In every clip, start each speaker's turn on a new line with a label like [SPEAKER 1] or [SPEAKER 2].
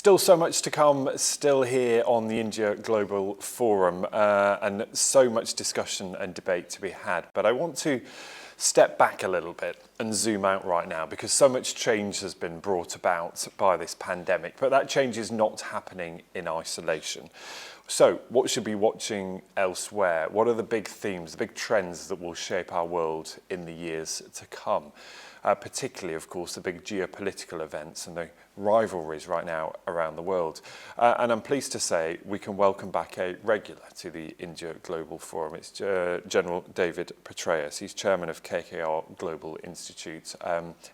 [SPEAKER 1] Still so much to come, still here on the India Global Forum, and so much discussion and debate to be had. But I want to step back a little bit and zoom out right now, because so much change has been brought about by this pandemic, but that change is not happening in isolation. So what should we be watching elsewhere? What are the big themes, the big trends that will shape our world in the years to come? Particularly, of course, the big geopolitical events and the rivalries right now around the world. And I'm pleased to say we can welcome back a regular to the India Global Forum. It's General David Petraeus. He's chairman of KKR Global Institute.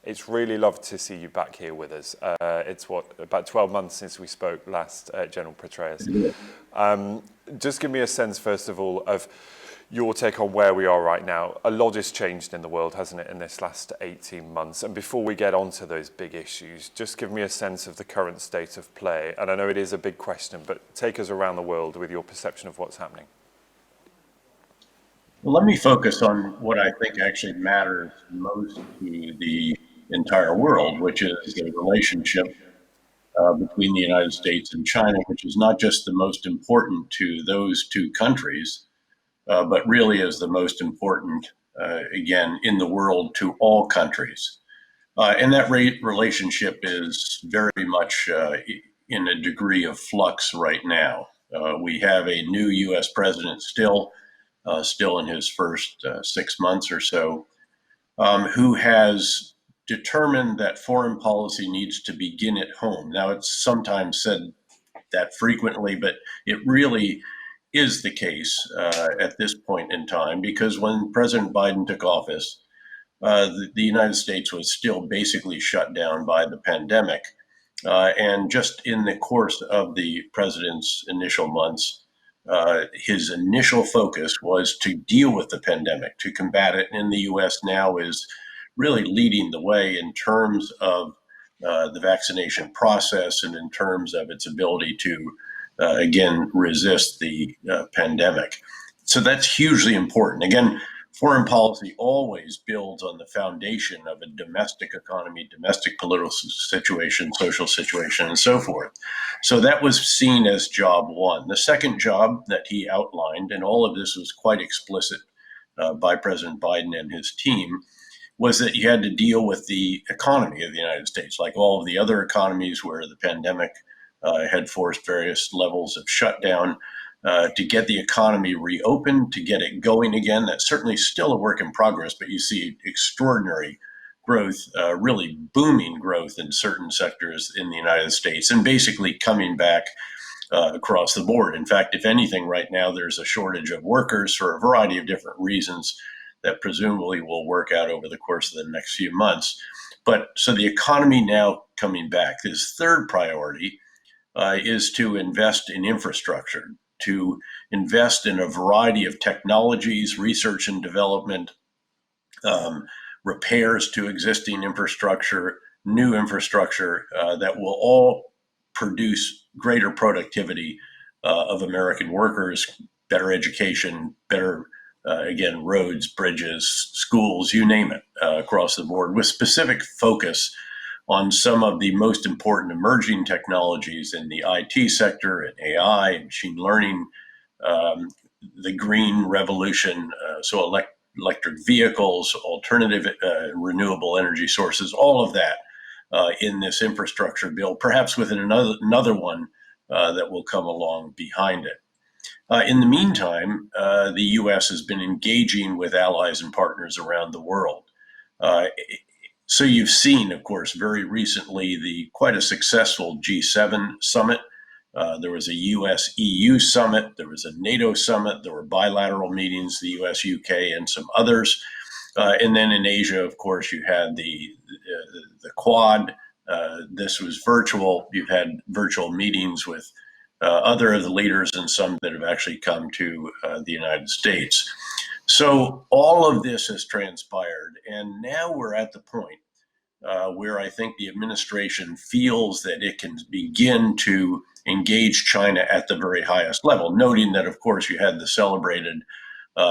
[SPEAKER 1] It's really lovely to see you back here with us. It's about 12 months since we spoke last, General Petraeus. Just give me a sense, first of all, of your take on where we are right now. A lot has changed in the world, hasn't it, in this last 18 months? And before we get onto those big issues, just give me a sense of the current state of play. And I know it is a big question, but take us around the world with your perception of what's happening.
[SPEAKER 2] Well, let me focus on what I think actually matters most to the entire world, which is the relationship between the United States and China, which is not just the most important to those two countries, but really is the most important, again, in the world to all countries. And that relationship is very much in a degree of flux right now. We have a new U.S. president still in his first 6 months or so, who has determined that foreign policy needs to begin at home. Now, it's sometimes said that frequently, but it really is the case at this point in time, because when President Biden took office, the United States was still basically shut down by the pandemic. And just in the course of the president's initial months, his initial focus was to deal with the pandemic, to combat it. And the U.S. now is really leading the way in terms of the vaccination process and in terms of its ability to again, resist the pandemic. So that's hugely important. Again, foreign policy always builds on the foundation of a domestic economy, domestic political situation, social situation, and so forth. So that was seen as job one. The second job that he outlined, and all of this was quite explicit by President Biden and his team, was that you had to deal with the economy of the United States, like all of the other economies where the pandemic had forced various levels of shutdown to get the economy reopened, to get it going again. That's certainly still a work in progress, but you see extraordinary growth, really booming growth in certain sectors in the United States, and basically coming back across the board. In fact, if anything, right now there's a shortage of workers for a variety of different reasons that presumably will work out over the course of the next few months. But so the economy now coming back. His third priority is to invest in infrastructure, to invest in a variety of technologies, research and development, repairs to existing infrastructure, new infrastructure that will all produce greater productivity of American workers, better education, better, again, roads, bridges, schools, you name it, across the board, with specific focus on some of the most important emerging technologies in the IT sector, and AI, and machine learning, the green revolution, so electric vehicles, alternative renewable energy sources, all of that in this infrastructure bill, perhaps with another one that will come along behind it. In the meantime, the U.S. has been engaging with allies and partners around the world. So you've seen, of course, very recently quite a successful G7 summit. There was a US-EU summit. There was a NATO summit. There were bilateral meetings, the US, UK, and some others. And then in Asia, of course, you had the Quad. This was virtual. You've had virtual meetings with other of the leaders and some that have actually come to the United States. So all of this has transpired, and now we're at the point where I think the administration feels that it can begin to engage China at the very highest level, noting that, of course, you had the celebrated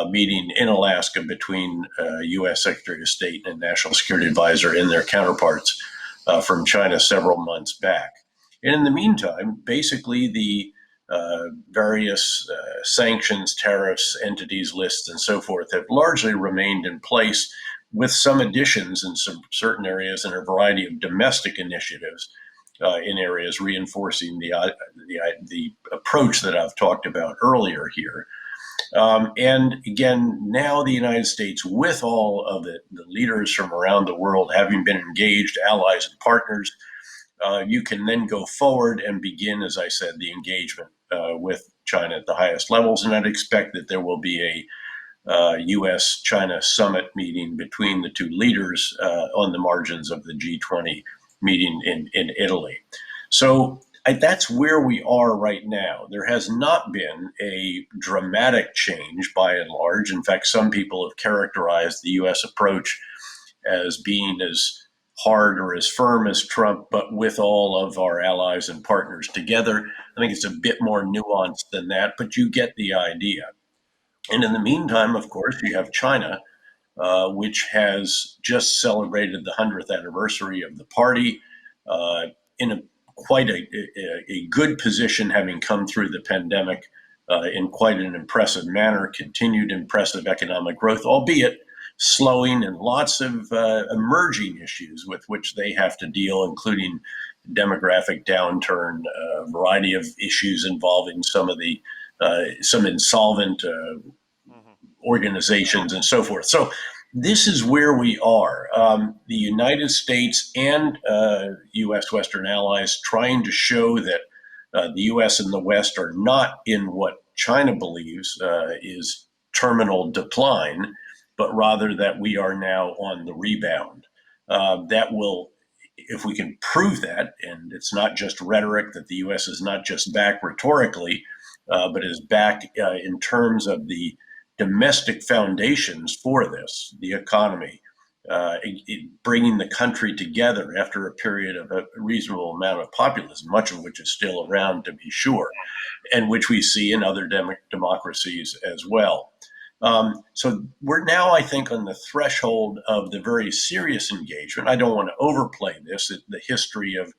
[SPEAKER 2] meeting in Alaska between U.S. Secretary of State and National Security Advisor and their counterparts from China several months back. And in the meantime, basically the various sanctions, tariffs, entities lists, and so forth have largely remained in place, with some additions in some certain areas and a variety of domestic initiatives in areas reinforcing the approach that I've talked about earlier here. And again, now the United States, with all of the leaders from around the world having been engaged, allies and partners, you can then go forward and begin, as I said, the engagement with China at the highest levels. And I'd expect that there will be a U.S.-China summit meeting between the two leaders on the margins of the G20 meeting in Italy. So that's where we are right now. There has not been a dramatic change by and large. In fact, some people have characterized the U.S. approach as being as hard or as firm as Trump, but with all of our allies and partners together. I think it's a bit more nuanced than that, but you get the idea. And in the meantime, of course, you have China, which has just celebrated the 100th anniversary of the party in quite a good position, having come through the pandemic in quite an impressive manner, continued impressive economic growth, albeit slowing, and lots of emerging issues with which they have to deal, including demographic downturn, a variety of issues involving some insolvent organizations and so forth. So this is where we are. The United States and U.S. Western allies trying to show that the U.S. and the West are not in what China believes is terminal decline, but rather that we are now on the rebound. That will, if we can prove that, and it's not just rhetoric, that the U.S. is not just back rhetorically, but is back in terms of the domestic foundations for this, the economy, bringing the country together after a period of a reasonable amount of populism, much of which is still around, to be sure, and which we see in other democracies as well. So we're now, I think, on the threshold of the very serious engagement. I don't want to overplay this. The history of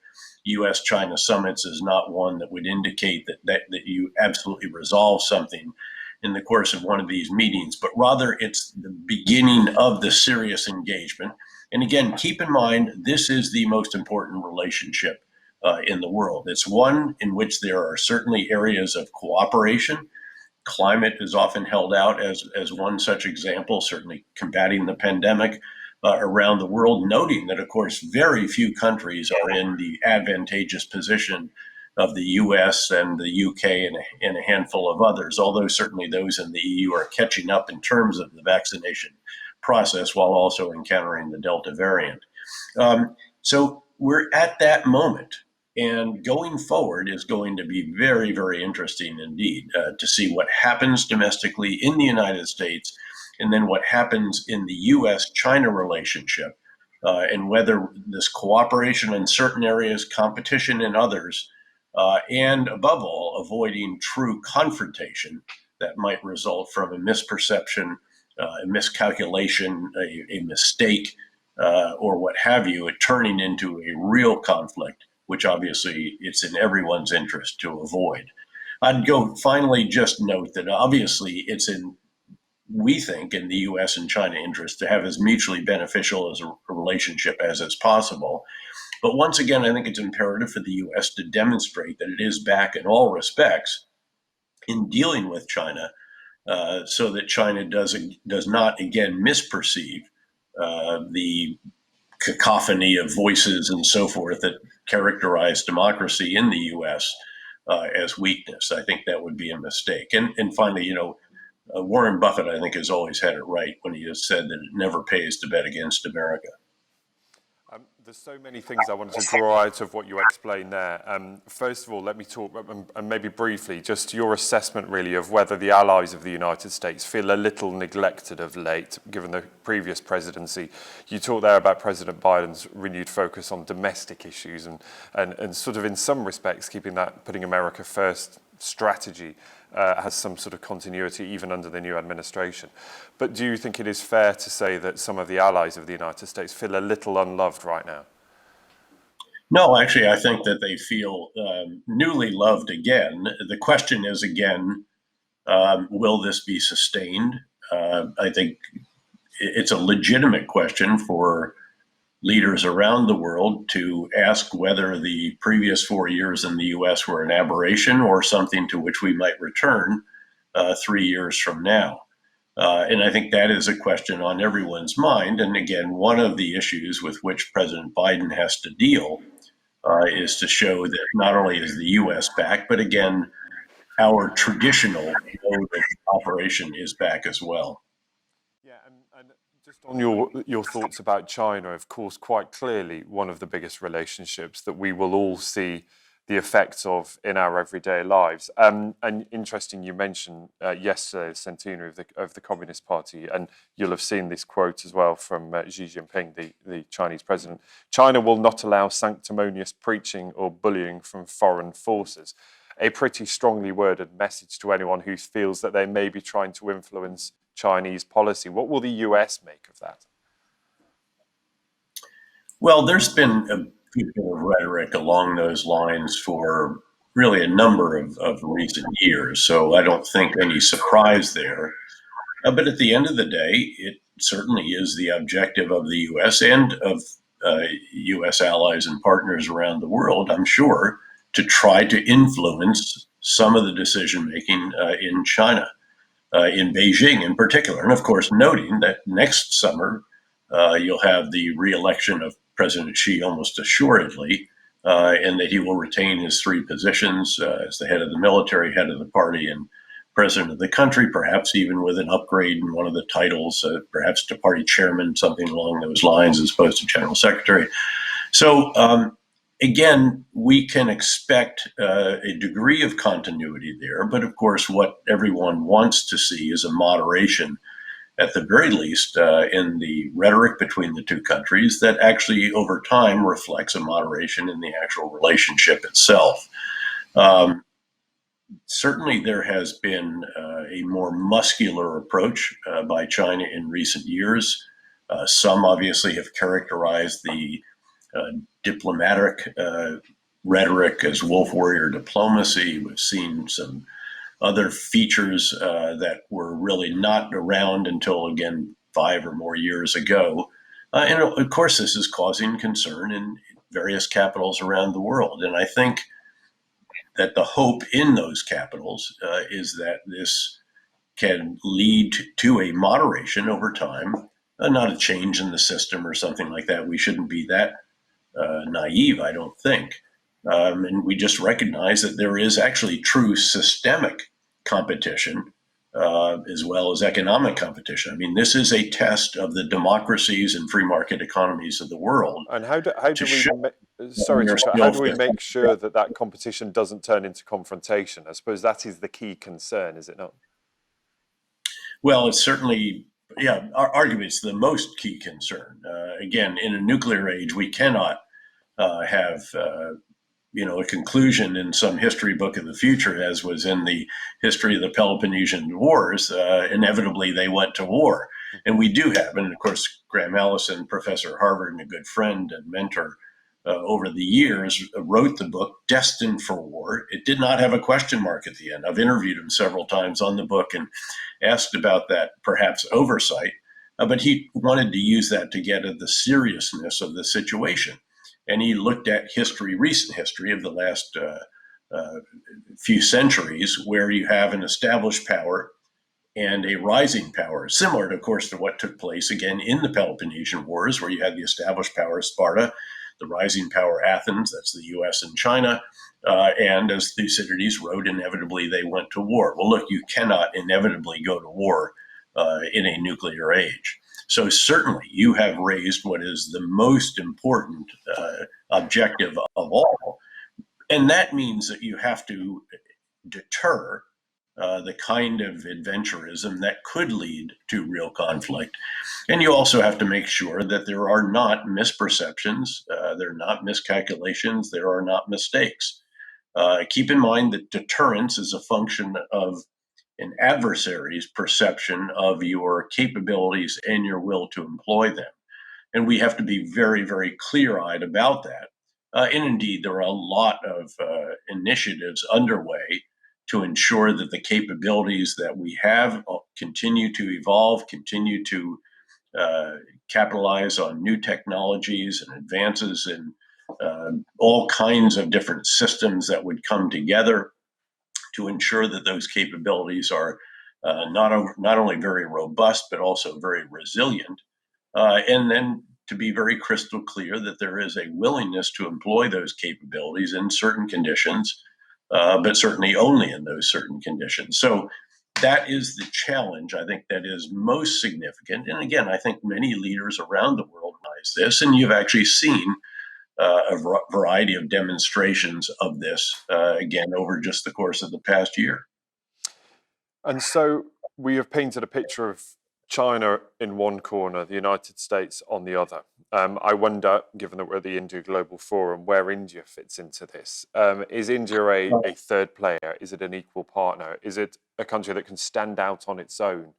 [SPEAKER 2] U.S.-China summits is not one that would indicate that you absolutely resolve something in the course of one of these meetings, but rather it's the beginning of the serious engagement. And again, keep in mind, this is the most important relationship in the world. It's one in which there are certainly areas of cooperation. Climate is often held out as one such example, certainly combating the pandemic around the world, noting that, of course, very few countries are in the advantageous position of the US and the UK and a handful of others, although certainly those in the EU are catching up in terms of the vaccination process while also encountering the Delta variant. So we're at that moment. And going forward is going to be very, very interesting indeed to see what happens domestically in the United States, and then what happens in the US-China relationship, and whether this cooperation in certain areas, competition in others, and above all, avoiding true confrontation that might result from a misperception, a miscalculation, a mistake, or what have you, it turning into a real conflict, which obviously it's in everyone's interest to avoid. I'd go finally just note that obviously it's we think in the U.S. and China interest to have as mutually beneficial as a relationship as is possible. But once again, I think it's imperative for the U.S. to demonstrate that it is back in all respects in dealing with China, so that China does not again misperceive the cacophony of voices and so forth that characterize democracy in the U.S. As weakness. I think that would be a mistake. And finally, Warren Buffett, I think, has always had it right when he has said that it never pays to bet against America.
[SPEAKER 1] There's so many things I wanted to draw out of what you explained there. First of all, let me talk, and maybe briefly, just your assessment really of whether the allies of the United States feel a little neglected of late, given the previous presidency. You talked there about President Biden's renewed focus on domestic issues and sort of in some respects putting America first strategy has some sort of continuity even under the new administration. But do you think it is fair to say that some of the allies of the United States feel a little unloved right now?
[SPEAKER 2] No, actually, I think that they feel newly loved again. The question is again, will this be sustained? I think it's a legitimate question for leaders around the world to ask whether the previous 4 years in the US were an aberration or something to which we might return 3 years from now. And I think that is a question on everyone's mind. And again, one of the issues with which President Biden has to deal is to show that not only is the US back, but again, our traditional mode of operation is back as well.
[SPEAKER 1] Yeah, and just on your thoughts about China, of course, quite clearly one of the biggest relationships that we will all see the effects of in our everyday lives. And interesting, you mentioned yesterday the centenary of the Communist Party, and you'll have seen this quote as well from Xi Jinping, the Chinese president. China will not allow sanctimonious preaching or bullying from foreign forces. A pretty strongly worded message to anyone who feels that they may be trying to influence Chinese policy. What will the US make of that?
[SPEAKER 2] Well, there's been a good bit of rhetoric along those lines for really a number of recent years. So I don't think any surprise there. But at the end of the day, it certainly is the objective of the US and of US allies and partners around the world, I'm sure, to try to influence some of the decision making in China, in Beijing in particular. And of course, noting that next summer you'll have the re-election of President Xi almost assuredly, and that he will retain his three positions as the head of the military, head of the party, and president of the country, perhaps even with an upgrade in one of the titles, perhaps to party chairman, something along those lines, as opposed to general secretary. So again, we can expect a degree of continuity there, but of course, what everyone wants to see is a moderation, at the very least, in the rhetoric between the two countries that actually, over time, reflects a moderation in the actual relationship itself. Certainly, there has been a more muscular approach by China in recent years. Some obviously have characterized the diplomatic rhetoric as wolf warrior diplomacy. We've seen some other features that were really not around until, again, 5 or more years ago. And of course, this is causing concern in various capitals around the world. And I think that the hope in those capitals is that this can lead to a moderation over time, not a change in the system or something like that. We shouldn't be that naive, I don't think. And we just recognize that there is actually true systemic competition as well as economic competition. I mean, this is a test of the democracies and free market economies of the world.
[SPEAKER 1] And how do we make sure that that competition doesn't turn into confrontation? I suppose that is the key concern, is it not?
[SPEAKER 2] Well, it's certainly, yeah, arguably it's the most key concern. Again, in a nuclear age, we cannot have a conclusion in some history book of the future, as was in the history of the Peloponnesian Wars. Inevitably, they went to war. And we do have, and of course, Graham Allison, professor at Harvard and a good friend and mentor over the years, wrote the book Destined for War. It did not have a question mark at the end. I've interviewed him several times on the book and asked about that perhaps oversight, but he wanted to use that to get at the seriousness of the situation. And he looked at history, recent history of the last few centuries, where you have an established power and a rising power, similar, of course, to what took place again in the Peloponnesian Wars, where you had the established power of Sparta, the rising power Athens, that's the US and China, and as Thucydides wrote, inevitably they went to war. Well, look, you cannot inevitably go to war in a nuclear age. So certainly you have raised what is the most important objective of all. And that means that you have to deter the kind of adventurism that could lead to real conflict. And you also have to make sure that there are not misperceptions, there are not miscalculations, there are not mistakes. Keep in mind that deterrence is a function of an adversary's perception of your capabilities and your will to employ them. And we have to be very, very clear-eyed about that. And indeed, there are a lot of initiatives underway to ensure that the capabilities that we have continue to evolve, continue to uh, capitalize on new technologies and advances in all kinds of different systems that would come together to ensure that those capabilities are not only very robust, but also very resilient. And then to be very crystal clear that there is a willingness to employ those capabilities in certain conditions, but certainly only in those certain conditions. So that is the challenge, I think, that is most significant. And again, I think many leaders around the world recognize this, and you've actually seen a variety of demonstrations of this, again, over just the course of the past year.
[SPEAKER 1] And so we have painted a picture of China in one corner, the United States on the other. I wonder, given that we're at the India Global Forum, where India fits into this. Is India a third player? Is it an equal partner? Is it a country that can stand out on its own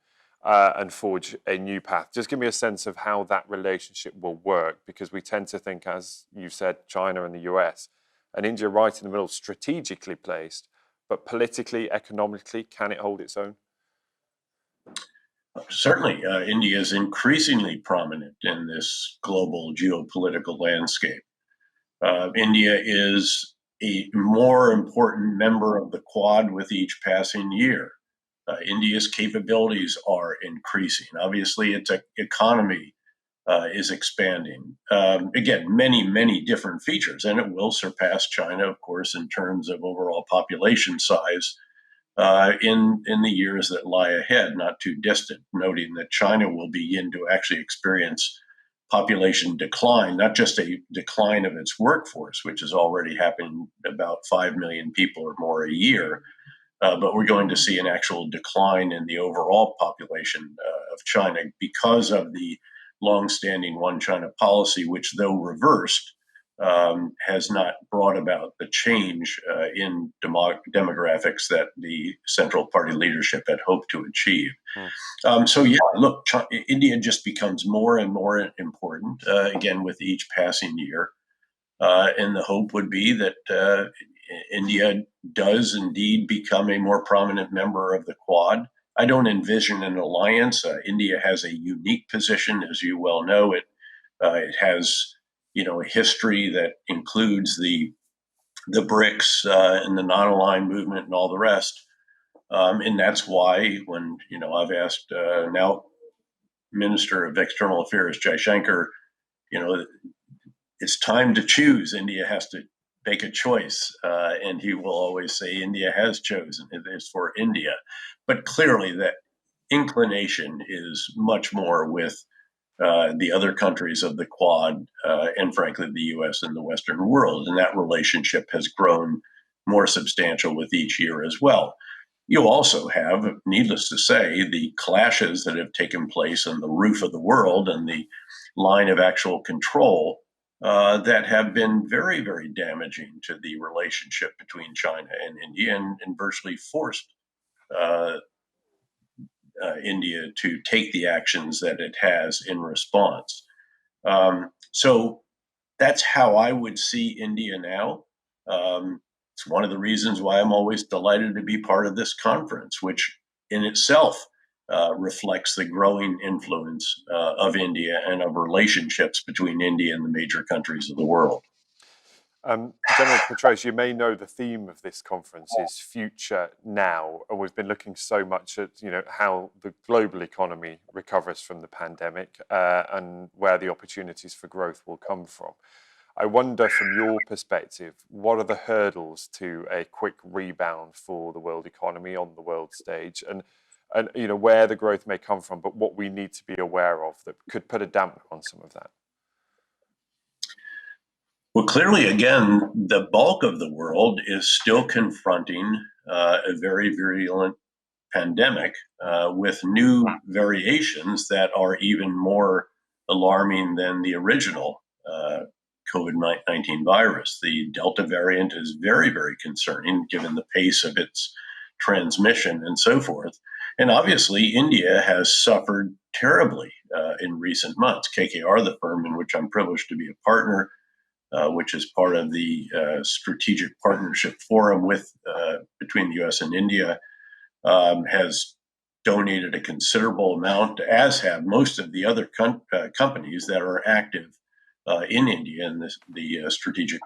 [SPEAKER 1] and forge a new path? Just give me a sense of how that relationship will work, because we tend to think, as you said, China and the US, and India right in the middle, strategically placed, but politically, economically, can it hold its own?
[SPEAKER 2] Certainly, India is increasingly prominent in this global geopolitical landscape. India is a more important member of the Quad with each passing year. India's capabilities are increasing. Obviously, its economy is expanding. Again, many different features, and it will surpass China, of course, in terms of overall population size in the years that lie ahead, not too distant, noting that China will begin to actually experience population decline, not just a decline of its workforce, which is already happening about 5 million people or more a year, but we're going to see an actual decline in the overall population of China because of the longstanding one China policy, which, though reversed, has not brought about the change in demographics that the Central Party leadership had hoped to achieve. So, yeah, look, India just becomes more and more important, again, with each passing year. And the hope would be that India does indeed become a more prominent member of the Quad. I don't envision an alliance. India has a unique position, as you well know. It has, a history that includes the BRICS and the non-aligned movement and all the rest. And that's why when I've asked now Minister of External Affairs Jaishankar, you know, it's time to choose. India has to make a choice, and he will always say India has chosen. It is for India, but clearly that inclination is much more with the other countries of the Quad, and frankly, the U.S. and the Western world. And that relationship has grown more substantial with each year as well. You also have, needless to say, the clashes that have taken place on the roof of the world and the line of actual control that have been very damaging to the relationship between China and India and virtually forced uh, India to take the actions that it has in response. So that's how I would see India now. It's one of the reasons why I'm always delighted to be part of this conference, which in itself reflects the growing influence of India and of relationships between India and the major countries of the world.
[SPEAKER 1] General Petraeus, you may know the theme of this conference is Future Now, and we've been looking so much at how the global economy recovers from the pandemic and where the opportunities for growth will come from. I wonder, from your perspective, what are the hurdles to a quick rebound for the world economy on the world stage, and where the growth may come from, but what we need to be aware of that could put a damper on some of that?
[SPEAKER 2] Well, clearly, again, the bulk of the world is still confronting a very virulent pandemic with new variations that are even more alarming than the original COVID-19 virus. The Delta variant is very concerning given the pace of its transmission and so forth. And obviously, India has suffered terribly in recent months. KKR, the firm in which I'm privileged to be a partner, which is part of the Strategic Partnership Forum between the U.S. and India, has donated a considerable amount, as have most of the other companies that are active in India in the Strategic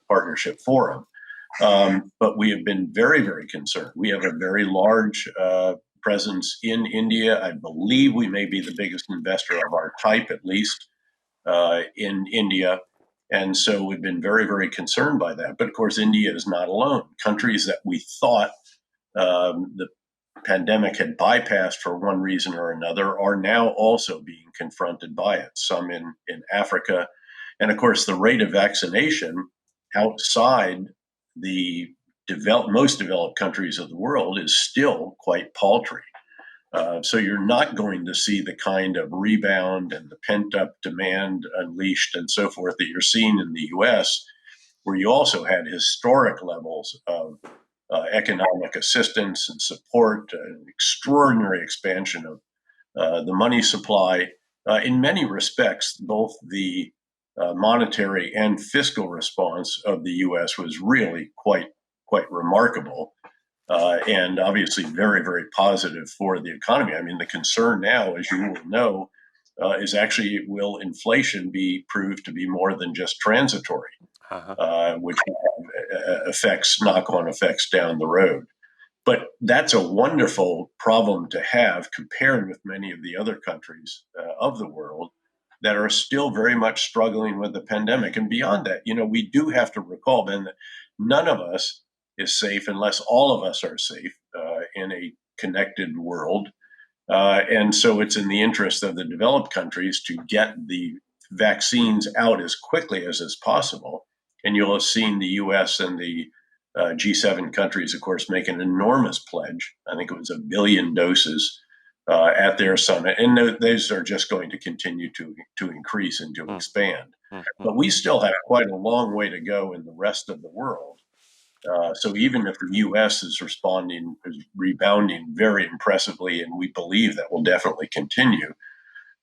[SPEAKER 2] Partnership Forum. But we have been very, very concerned. We have a very large presence in India. I believe we may be the biggest investor of our type, at least, in India. And so we've been very, very concerned by that. But of course, India is not alone. Countries that we thought the pandemic had bypassed for one reason or another are now also being confronted by it, some in Africa. And of course, the rate of vaccination outside the most developed countries of the world is still quite paltry. So you're not going to see the kind of rebound and the pent-up demand unleashed and so forth that you're seeing in the U.S., where you also had historic levels of economic assistance and support, an extraordinary expansion of the money supply. In many respects, both the monetary and fiscal response of the U.S. was really quite remarkable, and obviously very, very positive for the economy. I mean, the concern now, as you will know, is actually, will inflation be proved to be more than just transitory, which will have knock-on effects down the road. But that's a wonderful problem to have compared with many of the other countries of the world that are still very much struggling with the pandemic. And beyond that, we do have to recall, Ben, that none of us is safe unless all of us are safe in a connected world. And so it's in the interest of the developed countries to get the vaccines out as quickly as is possible. And you'll have seen the U.S. and the G7 countries, of course, make an enormous pledge. I think it was 1 billion doses at their summit. And those are just going to continue to increase and to expand. But we still have quite a long way to go in the rest of the world. So even if the U.S. is rebounding very impressively, and we believe that will definitely continue,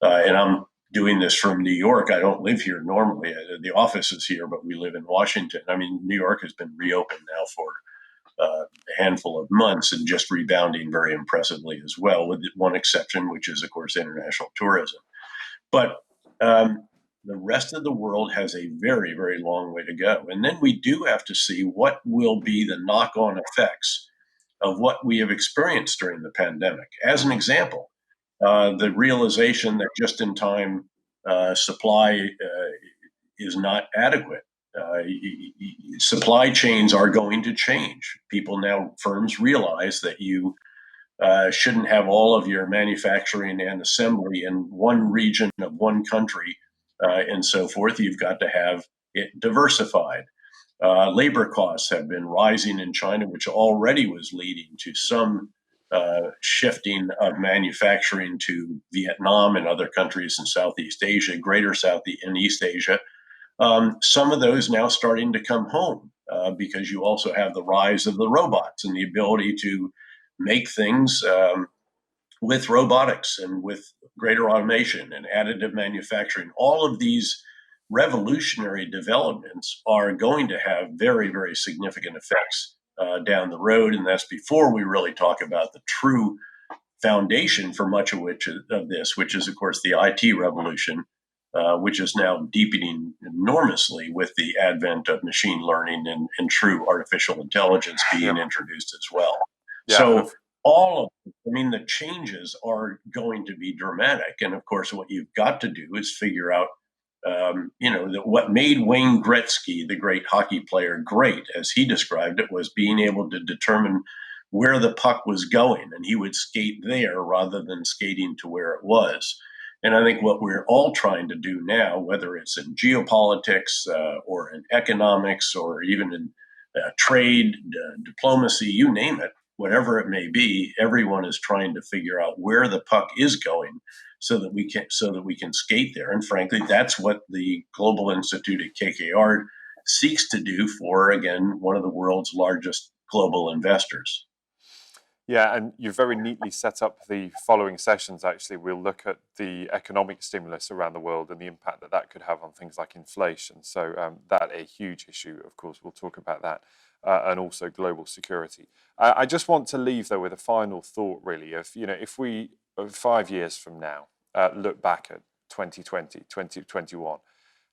[SPEAKER 2] and I'm doing this from New York. I don't live here normally. The office is here, but we live in Washington. I mean, New York has been reopened now for a handful of months and just rebounding very impressively as well, with one exception, which is, of course, international tourism. But the rest of the world has a very, very long way to go. And then we do have to see what will be the knock-on effects of what we have experienced during the pandemic. As an example, the realization that just-in-time supply is not adequate. Supply chains are going to change. Firms realize that you shouldn't have all of your manufacturing and assembly in one region of one country and so forth. You've got to have it diversified. Labor costs have been rising in China, which already was leading to some shifting of manufacturing to Vietnam and other countries in Southeast Asia, greater South and East Asia. Some of those now starting to come home because you also have the rise of the robots and the ability to make things with robotics and with greater automation and additive manufacturing. All of these revolutionary developments are going to have very, very significant effects down the road. And that's before we really talk about the true foundation for much of this, which is, of course, the IT revolution, which is now deepening enormously with the advent of machine learning and true artificial intelligence being introduced as well. Yeah. So the changes are going to be dramatic. And of course, what you've got to do is figure out, what made Wayne Gretzky, the great hockey player, great, as he described it, was being able to determine where the puck was going. And he would skate there rather than skating to where it was. And I think what we're all trying to do now, whether it's in geopolitics or in economics or even in trade, diplomacy, you name it, whatever it may be, everyone is trying to figure out where the puck is going so that we can skate there. And frankly, that's what the Global Institute at KKR seeks to do for, again, one of the world's largest global investors.
[SPEAKER 1] Yeah, and you've very neatly set up the following sessions. Actually, we'll look at the economic stimulus around the world and the impact that that could have on things like inflation. So that a huge issue, of course. We'll talk about that, and also global security. I just want to leave though with a final thought, really. If we 5 years from now look back at 2020, 2021.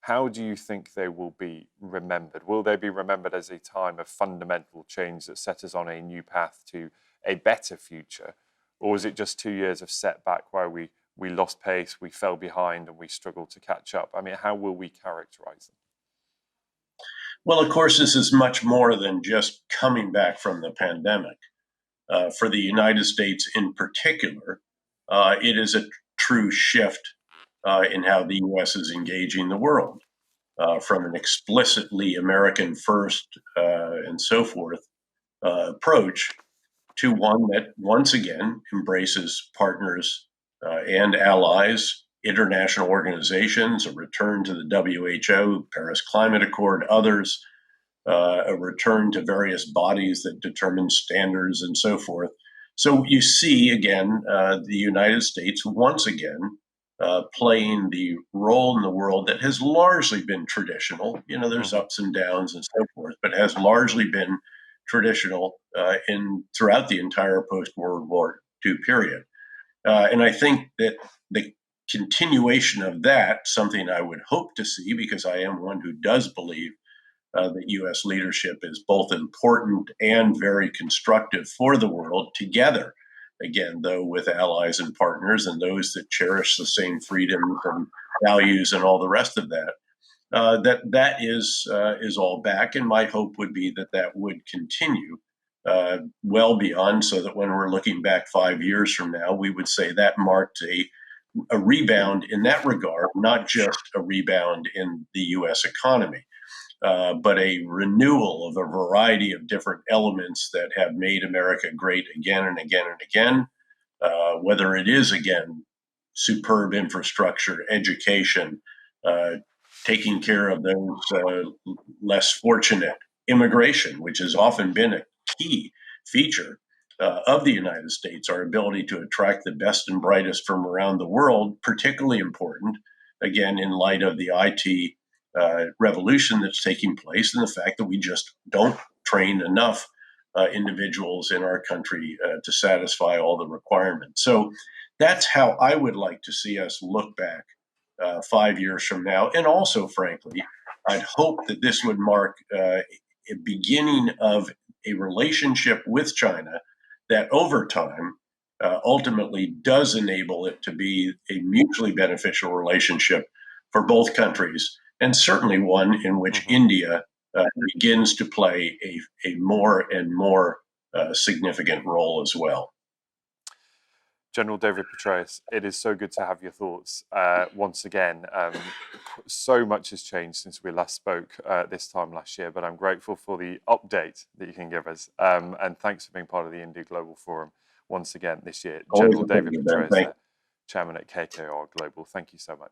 [SPEAKER 1] How do you think they will be remembered? Will they be remembered as a time of fundamental change that set us on a new path to a better future? Or is it just 2 years of setback where we lost pace, we fell behind, and we struggled to catch up? I mean, how will we characterize them?
[SPEAKER 2] Well, of course, this is much more than just coming back from the pandemic. For the United States in particular, it is a true shift in how the U.S. is engaging the world, from an explicitly American first and so forth approach to one that once again embraces partners and allies, international organizations, a return to the WHO, Paris Climate Accord, others, a return to various bodies that determine standards and so forth. So you see again the United States once again playing the role in the world that has largely been traditional. There's ups and downs and so forth, but has largely been traditional in throughout the entire post-World War II period. And I think that the continuation of that, something I would hope to see, because I am one who does believe that U.S. leadership is both important and very constructive for the world together. Again, though, with allies and partners and those that cherish the same freedoms and values and all the rest of that. That is all back, and my hope would be that that would continue well beyond, so that when we're looking back 5 years from now, we would say that marked a rebound in that regard, not just a rebound in the U.S. economy. But a renewal of a variety of different elements that have made America great again and again and again, whether it is, again, superb infrastructure, education, taking care of those less fortunate, immigration, which has often been a key feature of the United States, our ability to attract the best and brightest from around the world, particularly important, again, in light of the IT revolution that's taking place and the fact that we just don't train enough individuals in our country to satisfy all the requirements. So that's how I would like to see us look back 5 years from now. And also, frankly, I'd hope that this would mark a beginning of a relationship with China that over time ultimately does enable it to be a mutually beneficial relationship for both countries, and certainly one in which India begins to play a more and more significant role as well.
[SPEAKER 1] General David Petraeus, it is so good to have your thoughts once again. So much has changed since we last spoke this time last year, but I'm grateful for the update that you can give us. And thanks for being part of the India Global Forum once again this year. General David Petraeus, Chairman at KKR Global. Thank you so much.